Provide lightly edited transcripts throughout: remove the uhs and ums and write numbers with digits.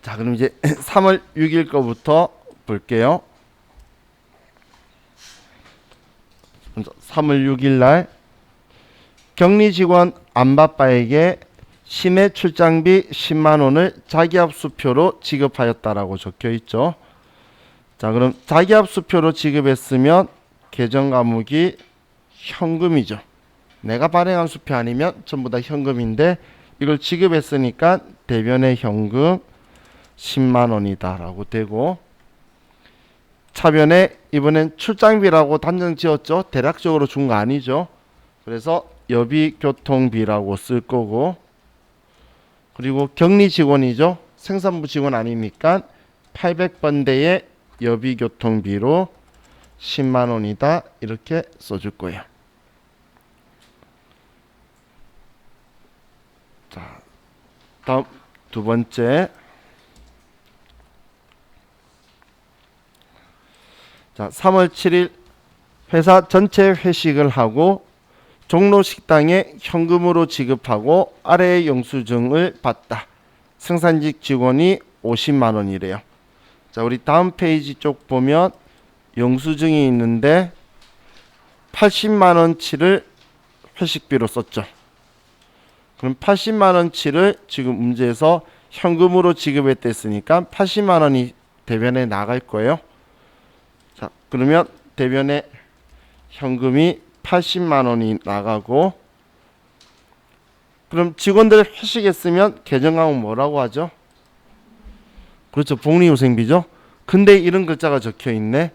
자, 그럼 이제 3월 6일 거부터 볼게요. 3월 6일 날 격리 직원 안바빠에게 시내 출장비 10만 원을 자기압수표로 지급하였다라고 적혀 있죠. 자, 그럼 자기압수표로 지급했으면 계정 과목이 현금이죠. 내가 발행한 수표 아니면 전부 다 현금인데 이걸 지급했으니까 대변의 현금 10만 원이다 라고 되고, 차변에 이번엔 출장비라고 단정 지었죠. 대략적으로 준 거 아니죠. 그래서 여비교통비라고 쓸 거고, 그리고 격리 직원이죠. 생산부 직원 아니니까 800번대의 여비교통비로 10만 원이다 이렇게 써줄 거예요. 자, 다음 두 번째. 자, 3월 7일 회사 전체 회식을 하고 종로 식당에 현금으로 지급하고 아래의 영수증을 받다. 생산직 직원이 50만 원이래요. 자, 우리 다음 페이지 쪽 보면 영수증이 있는데 80만 원치를 회식비로 썼죠. 그럼 80만 원치를 지금 문제에서 현금으로 지급했댔으니까 80만 원이 대변에 나갈 거예요. 자, 그러면 대변에 현금이 80만 원이 나가고, 그럼 직원들 회식했으면 계정 과목 뭐라고 하죠? 그렇죠, 복리후생비죠. 근데 이런 글자가 적혀 있네.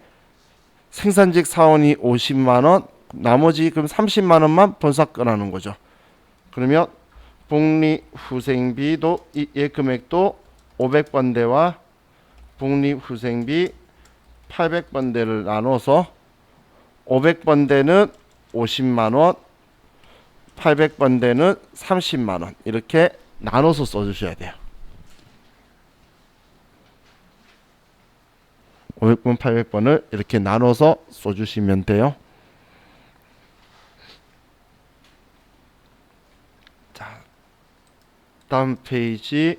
생산직 사원이 50만 원, 나머지 그럼 30만 원만 본사 거라는 거죠. 그러면 복리후생비도 얘 금액도 500번대와 복리후생비 800번대를 나눠서 500번대는 50만원, 800번대는 30만원 이렇게 나눠서 써주셔야 돼요. 500번, 800번을 이렇게 나눠서 써주시면 돼요. 자, 다음 페이지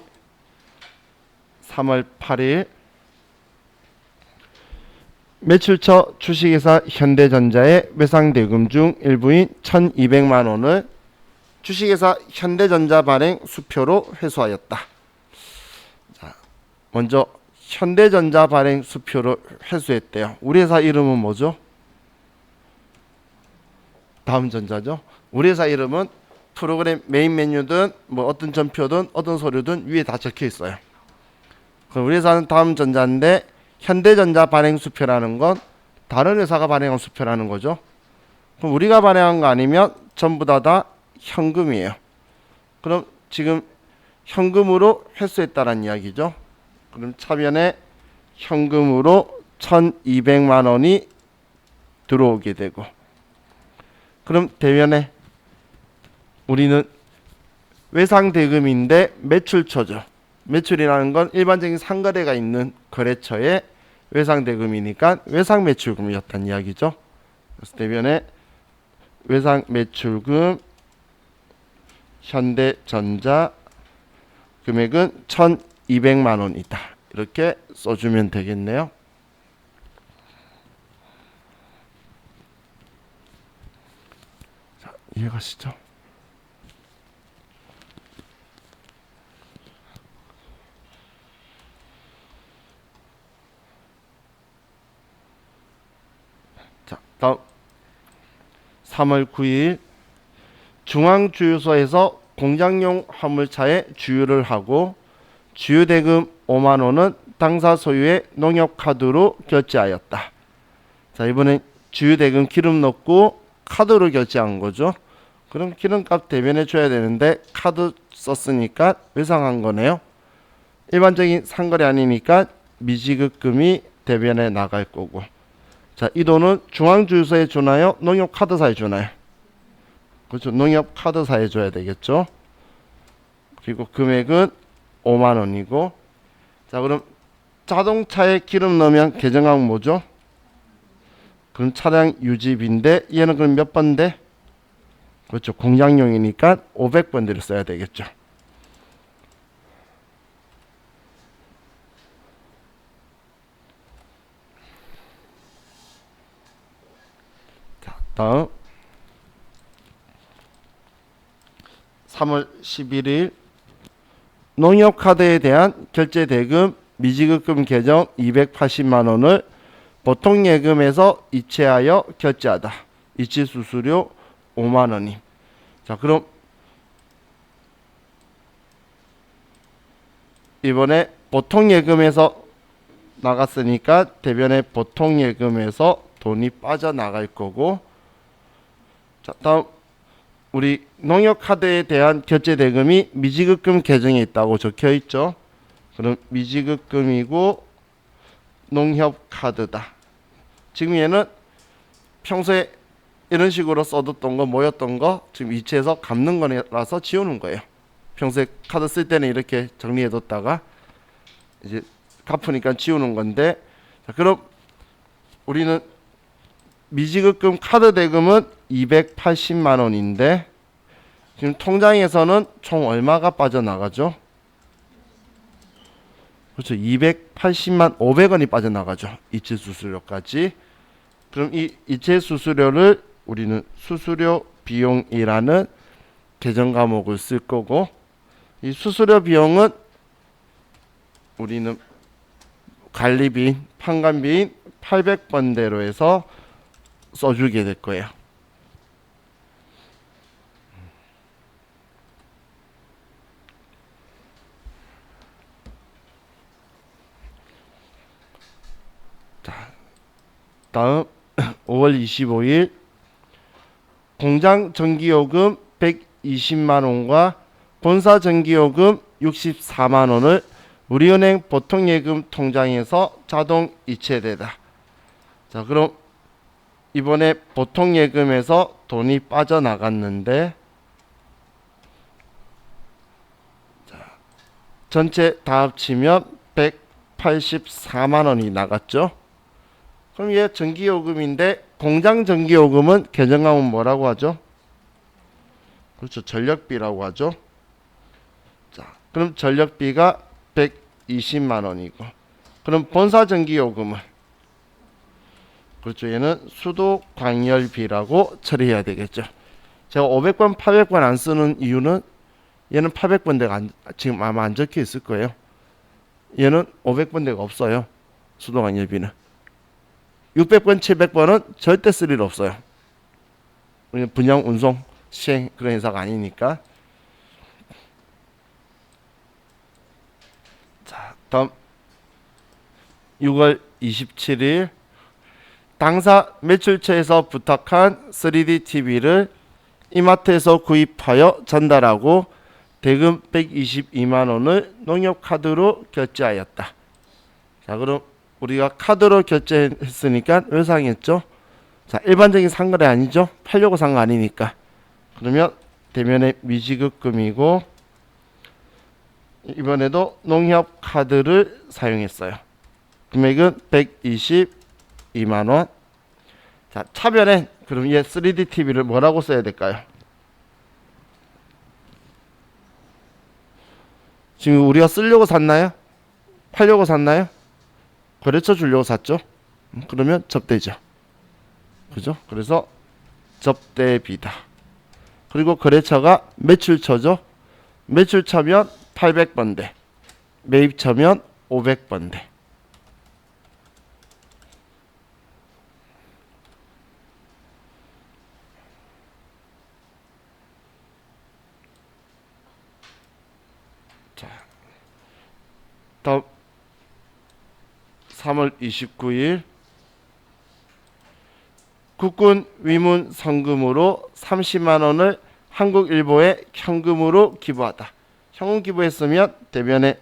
3월 8일 매출처 주식회사 현대전자의 외상대금 중 일부인 1200만 원을 주식회사 현대전자 발행 수표로 회수하였다. 자, 먼저 현대전자 발행 수표로 회수했대요. 우리 회사 이름은 뭐죠? 다음전자죠. 우리 회사 이름은 프로그램 메인 메뉴든 뭐 어떤 전표든 어떤 서류든 위에 다 적혀 있어요. 그럼 우리 회사는 다음전자인데 현대전자 발행 수표라는 건 다른 회사가 발행한 수표라는 거죠. 그럼 우리가 발행한 거 아니면 전부 다 현금이에요. 그럼 지금 현금으로 회수했다는 이야기죠. 그럼 차변에 현금으로 1200만 원이 들어오게 되고, 그럼 대변에 우리는 외상대금인데 매출처죠. 매출이라는 건 일반적인 상거래가 있는 거래처의 외상대금이니까 외상매출금이었다는 이야기죠. 그래서 대변에 외상매출금 현대전자 금액은 1200만 원이다. 이렇게 써주면 되겠네요. 자, 이해가시죠? 다음 3월 9일 중앙주유소에서 공장용 화물차에 주유를 하고 주유대금 5만 원은 당사 소유의 농협카드로 결제하였다. 자, 이번엔 주유대금 기름 넣고 카드로 결제한 거죠. 그럼 기름값 대변해 줘야 되는데 카드 썼으니까 외상한 거네요. 일반적인 상거래 아니니까 미지급금이 대변해 나갈 거고, 자, 이 돈은 중앙주유소에 주나요? 농협카드사에 주나요? 그렇죠. 농협카드사에 줘야 되겠죠. 그리고 금액은 5만 원이고, 자, 그럼 자동차에 기름 넣으면 계정하면 뭐죠? 그럼 차량 유지비인데 얘는 그럼 몇 번대? 그렇죠. 공장용이니까 500번대를 써야 되겠죠. 다음 3월 11일 농협카드에 대한 결제대금 미지급금 계정 280만원을 보통예금에서 이체하여 결제하다. 이체수수료 5만원임. 자, 그럼 이번에 보통예금에서 나갔으니까 대변에 보통예금에서 돈이 빠져나갈 거고, 자, 다음 우리 농협카드에 대한 결제대금이 미지급금 계정에 있다고 적혀 있죠. 그럼 미지급금이고 농협카드다. 지금 얘는 평소에 이런 식으로 써뒀던 거, 모였던 거 지금 이체해서 갚는 거라서 지우는 거예요. 평소에 카드 쓸 때는 이렇게 정리해뒀다가 이제 갚으니까 지우는 건데, 자, 그럼 우리는 미지급금 카드 대금은 280만 원인데 지금 통장에서는 총 얼마가 빠져나가죠? 그렇죠. 280만 500원이 빠져나가죠. 이체 수수료까지. 그럼 이 이체 수수료를 우리는 수수료 비용이라는 계정 과목을 쓸 거고, 이 수수료 비용은 우리는 관리비인, 판관비인 800번대로 해서 써주게 될 거예요. 자, 다음 5월 25일 공장 전기요금 120만원과 본사 전기요금 64만원을 우리은행 보통예금 통장에서 자동 이체되다. 자, 그럼 이번에 보통예금에서 돈이 빠져나갔는데, 자, 전체 다 합치면 184만원이 나갔죠. 그럼 얘 전기요금인데 공장 전기요금은 계정하면 뭐라고 하죠? 그렇죠. 전력비라고 하죠. 자, 그럼 전력비가 120만원이고, 그럼 본사 전기요금은 그렇죠. 얘는 수도광열비라고 처리해야 되겠죠. 제가 500번, 800번 안 쓰는 이유는 얘는 800번대가 지금 아마 안 적혀 있을 거예요. 얘는 500번대가 없어요. 수도광열비는. 600번, 700번은 절대 쓸 일 없어요. 분양, 운송, 시행 그런 회사가 아니니까. 자, 다음 6월 27일 당사 매출처에서 부탁한 3D TV를 이마트에서 구입하여 전달하고 대금 122만원을 농협카드로 결제하였다. 자, 그럼 우리가 카드로 결제했으니까 왜 상했죠? 자, 일반적인 상거래 아니죠? 팔려고 산 거 아니니까. 그러면 대면에 미지급금이고, 이번에도 농협카드를 사용했어요. 금액은 122만원. 자, 차변에 그럼 얘 3D TV를 뭐라고 써야 될까요? 지금 우리가 쓰려고 샀나요? 팔려고 샀나요? 거래처 주려고 샀죠? 그러면 접대죠. 그죠? 그래서 접대비다. 그리고 거래처가 매출처죠. 매출처면 800번대, 매입처면 500번대. 자, 다음 3월 29일 국군 위문 성금으로 30만원을 한국일보에 현금으로 기부하다. 현금 기부했으면 대변에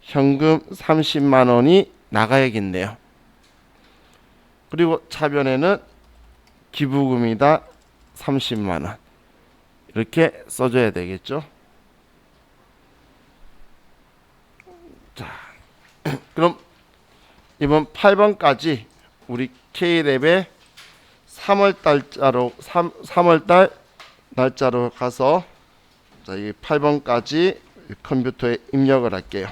현금 30만원이 나가야겠네요. 그리고 차변에는 기부금이다 30만원 이렇게 써줘야 되겠죠. 자, 그럼 이번 8번까지 우리 K랩의 3월달 날짜로 가서, 자, 이 8번까지 컴퓨터에 입력을 할게요.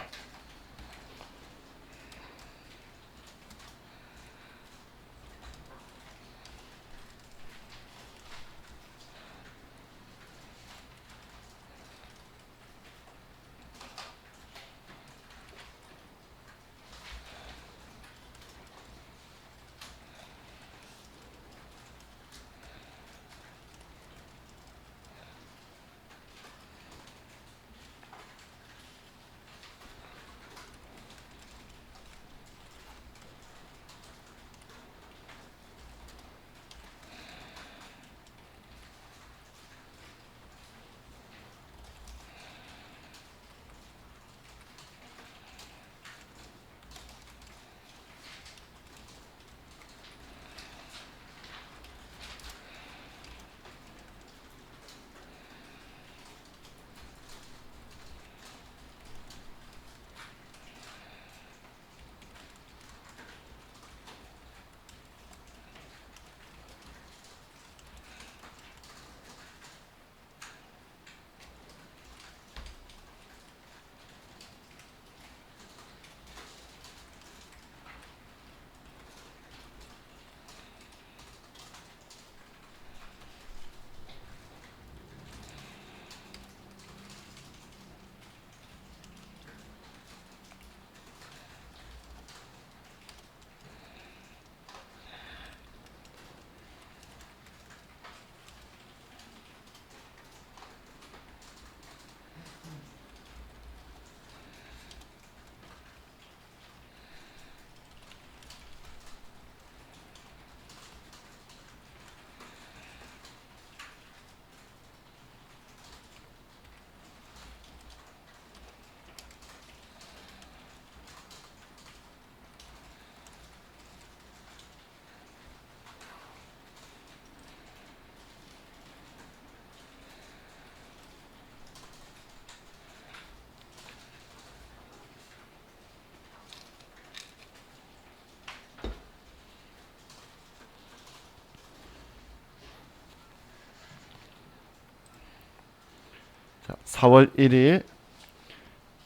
4월 1일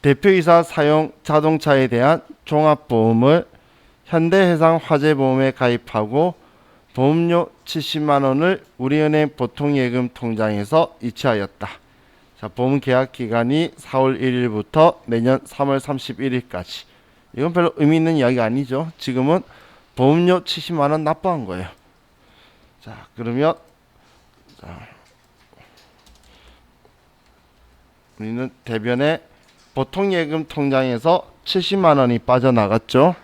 대표이사 사용 자동차에 대한 종합보험을 현대해상화재보험에 가입하고 보험료 70만 원을 우리은행 보통예금 통장에서 이체하였다. 자, 보험 계약 기간이 4월 1일부터 내년 3월 31일까지. 이건 별로 의미 있는 이야기가 아니죠. 지금은 보험료 70만 원 납부한 거예요. 자, 그러면 우리는 대변에 보통예금 통장에서 70만 원이 빠져나갔죠.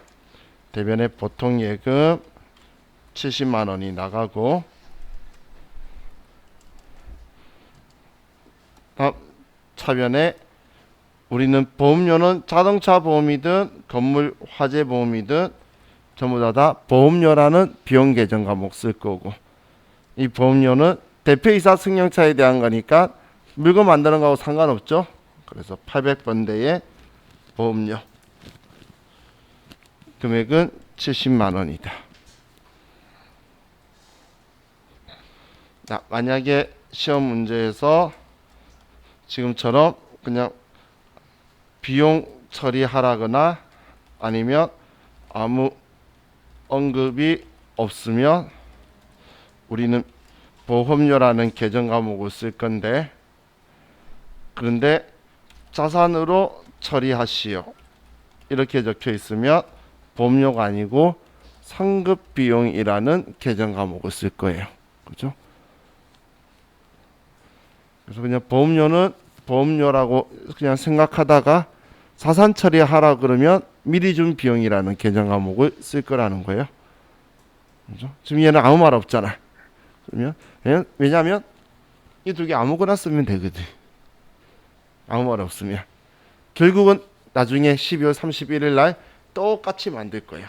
대변에 보통예금 70만 원이 나가고, 다음 차변에 우리는 보험료는 자동차 보험이든 건물 화재 보험이든 전부 다 보험료라는 비용 계정 과목 쓸 거고, 이 보험료는 대표이사 승용차에 대한 거니까 물건 만드는 거하고 상관없죠. 그래서 800번대의 보험료 금액은 70만 원이다. 자, 만약에 시험 문제에서 지금처럼 그냥 비용 처리하라거나 아니면 아무 언급이 없으면 우리는 보험료라는 계정 과목을 쓸 건데, 그런데 자산으로 처리하시오 이렇게 적혀 있으면 보험료가 아니고 상급 비용이라는 계정 과목을 쓸 거예요. 그죠? 그래서 그냥 보험료는 보험료라고 그냥 생각하다가 자산 처리하라 그러면 미리 준 비용이라는 계정 과목을 쓸 거라는 거예요. 그죠? 지금 얘는 아무 말 없잖아. 그러면 왜냐하면 이 두 개 아무거나 쓰면 되거든. 아무 말 없으면 결국은 나중에 12월 31일 날 똑같이 만들 거예요.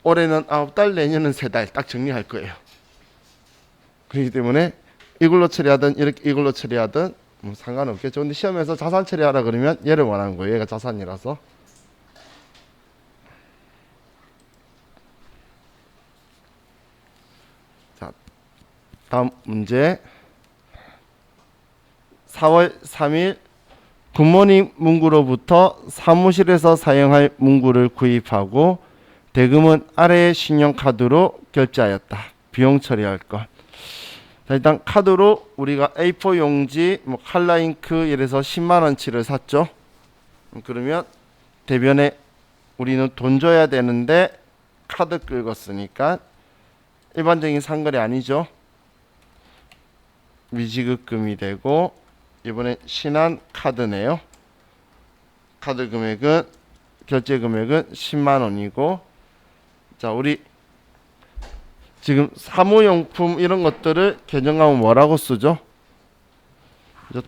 올해는 9달, 내년은 3달 딱 정리할 거예요. 그렇기 때문에 이걸로 처리하든 이걸로 처리하든 상관없겠죠. 근데 시험에서 자산 처리하라 그러면 얘를 원하는 거예요. 얘가 자산이라서. 자, 다음 문제. 4월 3일 굿모닝 문구로부터 사무실에서 사용할 문구를 구입하고 대금은 아래의 신용카드로 결제하였다. 비용 처리할 것. 자, 일단 카드로 우리가 A4 용지, 칼라잉크 이래서 10만 원치를 샀죠. 그러면 대변에 우리는 돈 줘야 되는데 카드 긁었으니까 일반적인 상거래 아니죠. 미지급금이 되고, 이번에 신한 카드네요. 카드 금액은 결제 금액은 10만 원이고, 자, 우리 지금 사무용품 이런 것들을 계정하면 뭐라고 쓰죠?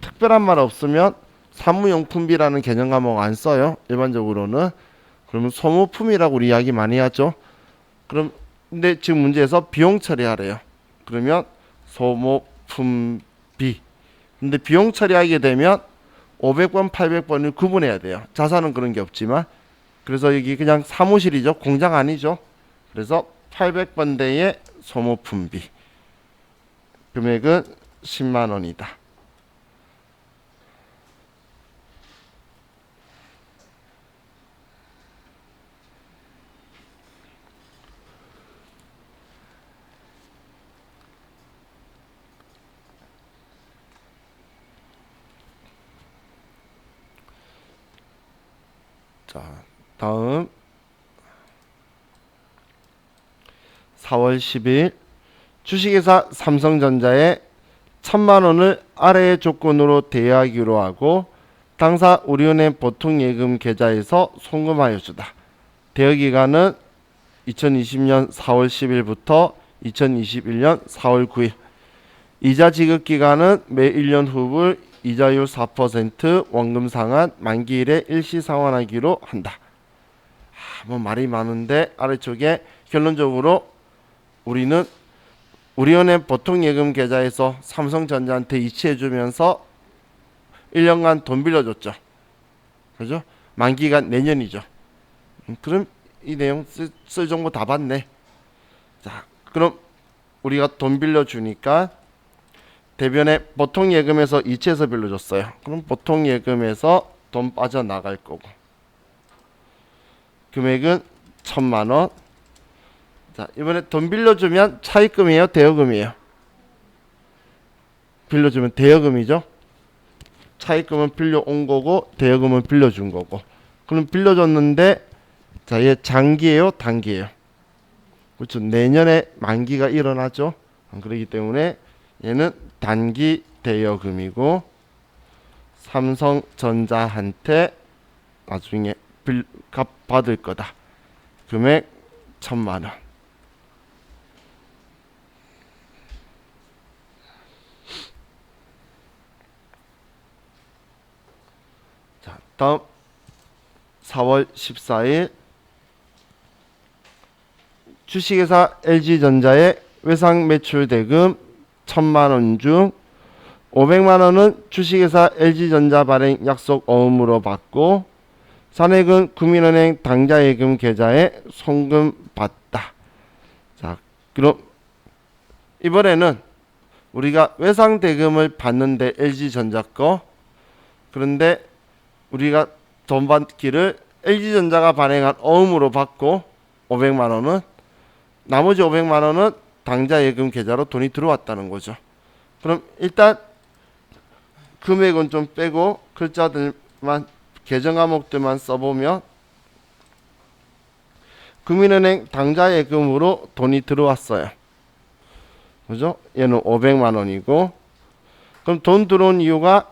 특별한 말 없으면 사무용품비라는 계정 과목 안 써요. 일반적으로는. 그러면 소모품이라고 우리 이야기 많이 하죠. 그럼 근데 지금 문제에서 비용 처리하래요. 그러면 소모품비. 근데 비용 처리하게 되면 500번, 800번을 구분해야 돼요. 자산은 그런 게 없지만. 그래서 여기 그냥 사무실이죠. 공장 아니죠. 그래서 800번대의 소모품비. 금액은 10만 원이다. 자, 다음 4월 10일 주식회사 삼성전자에 1,000만 원을 아래의 조건으로 대여하기로 하고 당사 우리은행 보통예금 계좌에서 송금하여 주다. 대여기간은 2020년 4월 10일부터 2021년 4월 9일. 이자 지급기간은 매 1년 후불 이자율 4% 원금 상환 만기일에 일시 상환하기로 한다. 뭐 말이 많은데 아래쪽에 결론적으로 우리는 우리은행 보통예금 계좌에서 삼성전자한테 이체해주면서 1년간 돈 빌려줬죠. 그죠? 만기가 내년이죠. 그럼 이 내용 쓸 정보 다 봤네. 자, 그럼 우리가 돈 빌려주니까 대변에 보통 예금에서 이체해서 빌려줬어요. 그럼 보통 예금에서 돈 빠져나갈 거고 금액은 1,000만원. 자, 이번에 돈 빌려주면 차입금이에요, 대여금이에요? 빌려주면 대여금이죠. 차입금은 빌려온 거고 대여금은 빌려준 거고. 그럼 빌려줬는데 자, 얘 장기예요, 단기예요? 그렇죠. 내년에 만기가 일어나죠. 그렇기 때문에 얘는 단기 대여금이고 삼성전자한테 나중에 값 받을 거다. 금액 1,000만원. 자, 다음 4월 14일 주식회사 LG전자의 외상 매출 대금 1,000만원 중 500만원은 주식회사 LG전자 발행 약속 어음으로 받고 잔액은 국민은행 당좌예금 계좌에 송금 받다. 자, 그럼 이번에는 우리가 외상 대금을 받는데 LG전자 거, 그런데 우리가 돈 받기를 LG전자가 발행한 어음으로 받고 500만원은 나머지 500만원은 당좌예금 계좌로 돈이 들어왔다는 거죠. 그럼 일단 금액은 좀 빼고 글자들만 계정 과목들만 써보면 국민은행 당좌예금으로 돈이 들어왔어요. 그죠? 얘는 500만원이고 그럼 돈 들어온 이유가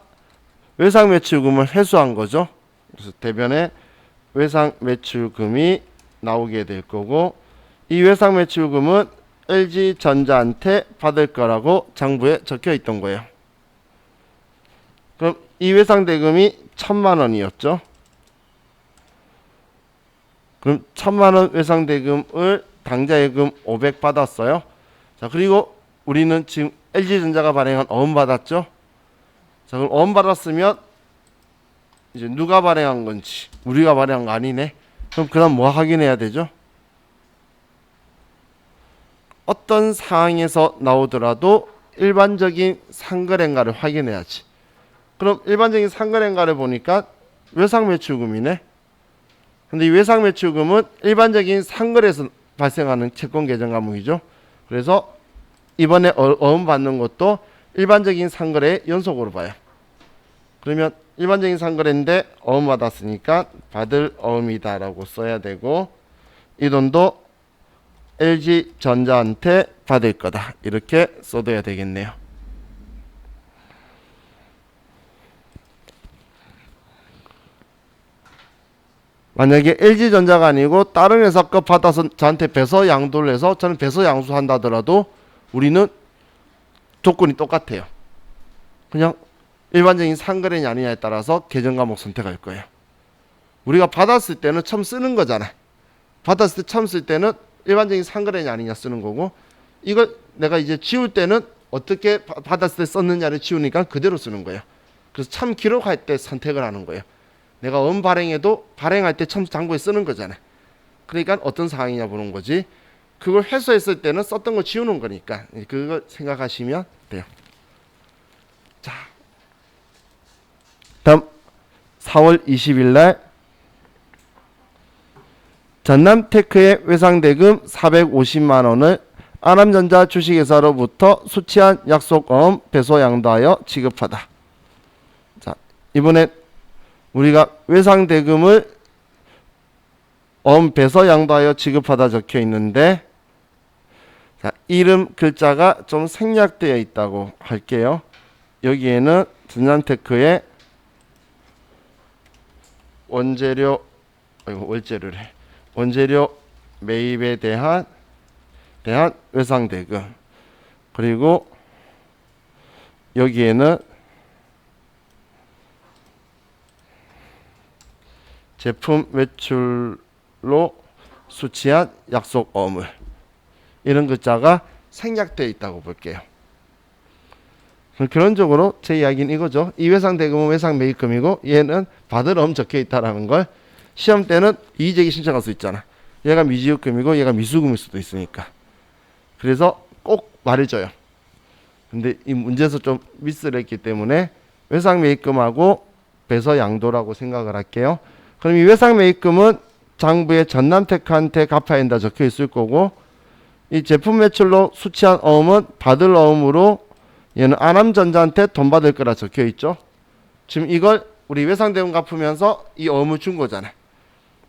외상 매출금을 회수한 거죠. 그래서 대변에 외상 매출금이 나오게 될 거고 이 외상 매출금은 LG전자한테 받을 거라고 장부에 적혀 있던 거예요. 그럼 이 외상 대금이 1,000만원이었죠. 그럼 1,000만원 외상 대금을 당좌예금 500 받았어요. 자, 그리고 우리는 지금 LG전자가 발행한 어음 받았죠. 자, 그럼 어음 받았으면 이제 누가 발행한 건지 우리가 발행한 거 아니네. 그럼 그다음 뭐 확인해야 되죠? 어떤 상황에서 나오더라도 일반적인 상거래가를 확인해야지. 그럼 일반적인 상거래가를 보니까 외상 매출금이네. 근데 이 외상 매출금은 일반적인 상거래에서 발생하는 채권 계정 과목이죠. 그래서 이번에 어음 받는 것도 일반적인 상거래의 연속으로 봐요. 그러면 일반적인 상거래인데 어음 받았으니까 받을 어음이다라고 써야 되고 이 돈도 LG전자한테 받을 거다. 이렇게 써둬야 되겠네요. 만약에 LG전자가 아니고 다른 회사 거 받아서 저한테 배서 양도를 해서 저는 배서 양수한다 하더라도 우리는 조건이 똑같아요. 그냥 일반적인 상거래냐 아니냐에 따라서 계정 과목 선택할 거예요. 우리가 받았을 때는 처음 쓰는 거잖아. 받았을 때 처음 쓸 때는 일반적인 상거래냐 아니냐 쓰는 거고 이걸 내가 이제 지울 때는 어떻게 받았을 때 썼느냐를 지우니까 그대로 쓰는 거예요. 그래서 참 기록할 때 선택을 하는 거예요. 내가 음 발행해도 발행할 때 참 장부에 쓰는 거잖아. 그러니까 어떤 상황이냐 보는 거지. 그걸 회수했을 때는 썼던 거 지우는 거니까 그걸 생각하시면 돼요. 자, 다음 4월 20일 날 전남테크의 외상대금 450만 원을 아남전자 주식회사로부터 수취한 약속어음 배소 양도하여 지급하다. 자, 이번에 우리가 외상대금을 어음 배소 양도하여 지급하다 적혀 있는데 자, 이름 글자가 좀 생략되어 있다고 할게요. 여기에는 전남테크의 원재료 매입에 대한 외상대금 그리고 여기에는 제품 매출로 수취한 약속 어물 이런 글자가 생략되어 있다고 볼게요. 결론적으로 제 이야기는 이거죠. 이 외상대금은 외상매입금이고 얘는 받을 어음 적혀 있다라는 걸 시험 때는 이의제기 신청할 수 있잖아. 얘가 미지급금이고 얘가 미수금일 수도 있으니까. 그래서 꼭 말해줘요. 근데 이 문제에서 좀 미스를 했기 때문에 외상매입금하고 배서양도라고 생각을 할게요. 그럼 이 외상매입금은 장부에 전남테크한테 갚아야 한다 적혀 있을 거고, 이 제품 매출로 수취한 어음은 받을 어음으로 얘는 아남전자한테 돈 받을 거라 적혀 있죠. 지금 이걸 우리 외상대금 갚으면서 이 어음을 준 거잖아요.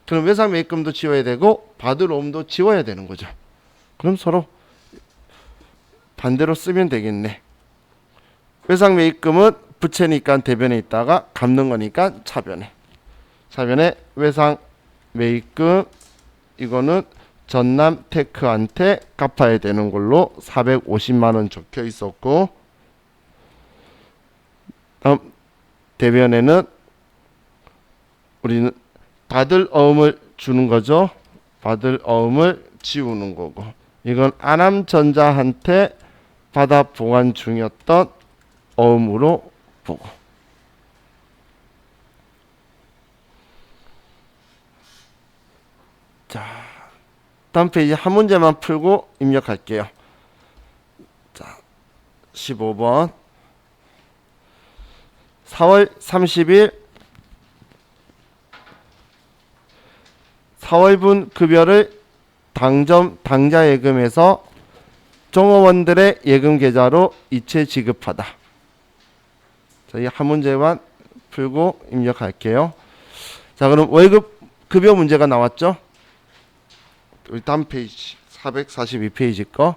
그럼 외상매입금도 지워야 되고 받을 어음도 지워야 되는 거죠. 그럼 서로 반대로 쓰면 되겠네. 외상매입금은 부채니까 대변에 있다가 갚는 거니까 차변에. 차변에 외상매입금 이거는 전남테크한테 갚아야 되는 걸로 450만 원 적혀 있었고, 다음 대변에는 우리는 받을 어음을 주는 거죠. 받을 어음을 지우는 거고, 이건 아남전자한테 받아 보관 중이었던 어음으로 보고. 자, 다음 페이지 한 문제만 풀고 입력할게요. 자, 15번 4월 30일 4월분 급여를 당자 예금에서 종업원들의 예금 계좌로 이체 지급하다. 자, 이 한 문제만 풀고 입력할게요. 자, 그럼 월급 급여 문제가 나왔죠? 우리 다음 페이지 442페이지 거.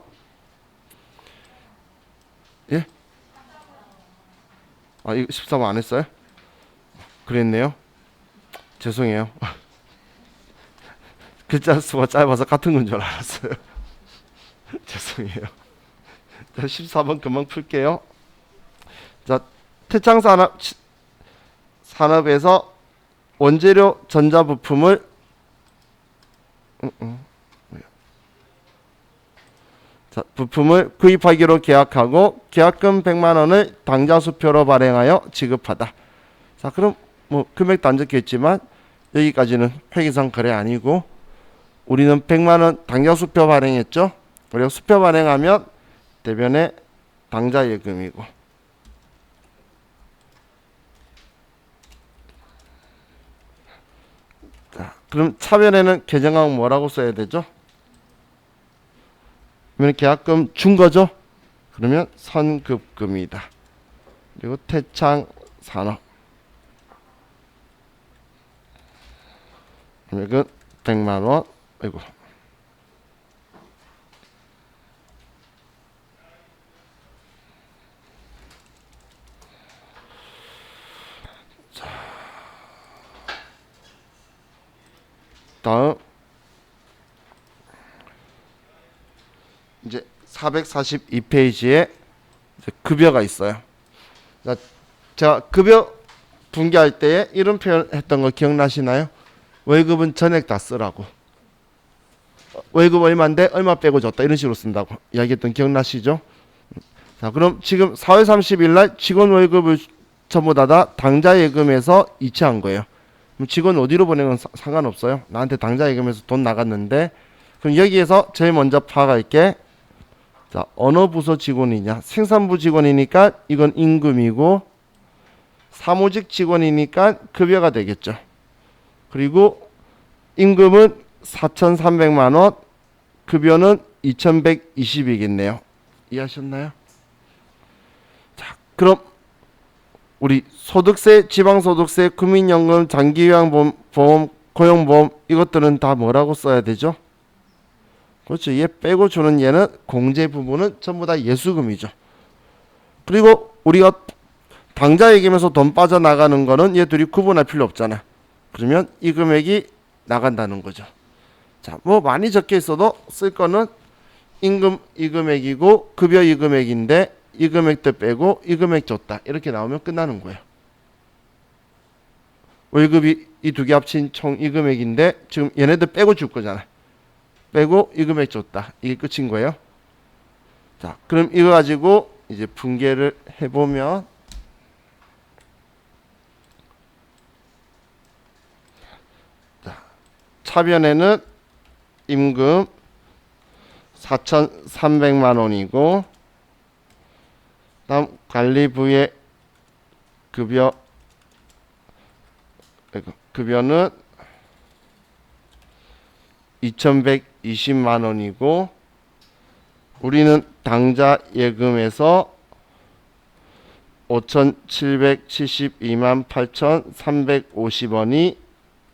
예? 아, 이거 13번 안 했어요? 그랬네요. 죄송해요. 글자 수가 짧아서 같은 건 줄 알았어요. 죄송해요. 자, 14번 금방 풀게요. 자, 태창산업에서 원재료 전자부품을 자, 부품을 구입하기로 계약하고 계약금 100만 원을 당좌 수표로 발행하여 지급하다. 자, 그럼 뭐 금액도 안 적혀 있지만 여기까지는 회계상 거래 아니고, 우리는 100만 원 당좌 수표 발행했죠. 그리고 수표 발행하면 대변에 당좌 예금이고, 자, 그럼 차변에는 계정항 뭐라고 써야 되죠? 그러면 계약금 준 거죠. 그러면 선급금이다. 그리고 태창산업 금액은 100만 원. 아이고. 자, 다음 이제 442페이지에 급여가 있어요. 자, 제가 급여 분기할 때에 이런 표현 했던 거 기억나시나요? 월급은 전액 다 쓰라고. 월급 얼마인데 얼마 빼고 줬다, 이런 식으로 쓴다고 이야기했던 기억나시죠? 자, 그럼 지금 4월 30일 날 직원 월급을 전부 다 당좌 예금에서 이체한 거예요. 그럼 직원 어디로 보내는 건 상관없어요. 나한테 당좌 예금에서 돈 나갔는데, 그럼 여기에서 제일 먼저 파악할게. 자, 어느 부서 직원이냐? 생산부 직원이니까 이건 임금이고, 사무직 직원이니까 급여가 되겠죠. 그리고 임금은 4,300만 원, 급여는 2,120이겠네요. 이해하셨나요? 자, 그럼 우리 소득세, 지방소득세, 국민연금, 장기요양보험, 고용보험 이것들은 다 뭐라고 써야 되죠? 그렇죠. 얘 빼고 주는 얘는 공제 부분은 전부 다 예수금이죠. 그리고 우리가 당좌 예금에서 돈 빠져나가는 거는 얘 둘이 구분할 필요 없잖아. 그러면 이 금액이 나간다는 거죠. 자, 뭐 많이 적혀 있어도 쓸 거는 임금 이 금액이고 급여 이 금액인데 이 금액도 빼고 이 금액 줬다, 이렇게 나오면 끝나는 거예요. 월급이 이 두 개 합친 총 이 금액인데 지금 얘네들 빼고 줄 거잖아. 빼고 이 금액 줬다, 이게 끝인 거예요. 자, 그럼 이거 가지고 이제 분계를 해보면, 자, 차변에는 임금 4,300만 원이고 관리부의 급여는 2,120만 원이고 우리는 당좌 예금에서 5,772만 8,350원이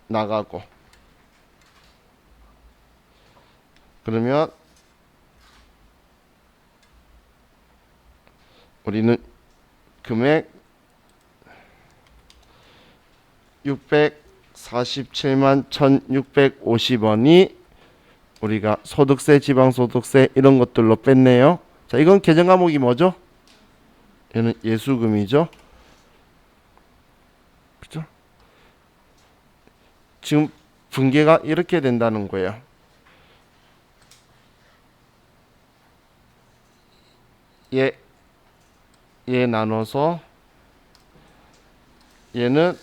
나가고 그러면 우리는 금액 647만 1,650원이 우리가 소득세, 지방소득세 이런 것들로 뺐네요. 자, 이건 계정 과목이 뭐죠? 얘는 예수금이죠. 그죠? 지금 분계가 이렇게 된다는 거예요. 얘 나눠서 얘는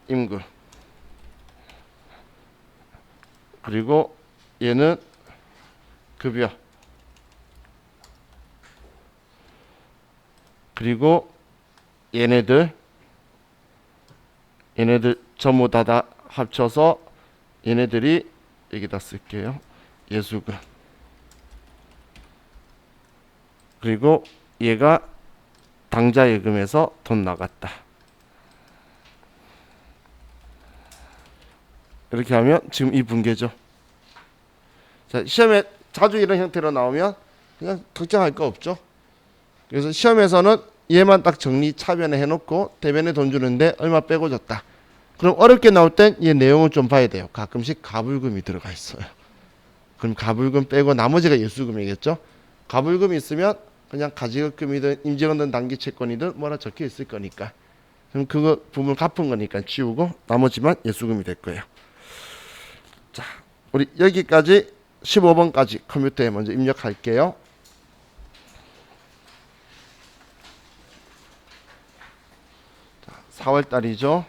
임금 그리고 얘는 급여 그리고 얘네들 전부 다 합쳐서 얘네들이 여기다 쓸게요. 예수금 그리고 얘가 당좌 예금에서 돈 나갔다. 이렇게 하면 지금 이 분계죠. 자, 시험에 자주 이런 형태로 나오면 그냥 걱정할 거 없죠. 그래서 시험에서는 얘만 딱 정리 차변에 해놓고 대변에 돈 주는데 얼마 빼고 줬다. 그럼 어렵게 나올 땐 얘 내용을 좀 봐야 돼요. 가끔씩 가불금이 들어가 있어요. 그럼 가불금 빼고 나머지가 예수금이겠죠. 가불금이 있으면 그냥 가지급금이든 임직원든 단기채권이든 뭐라 적혀 있을 거니까 그럼 그거 부분 갚은 거니까 지우고 나머지만 예수금이 될 거예요. 자, 우리 여기까지 15번까지 컴퓨터에 먼저 입력할게요. 4월 달이죠.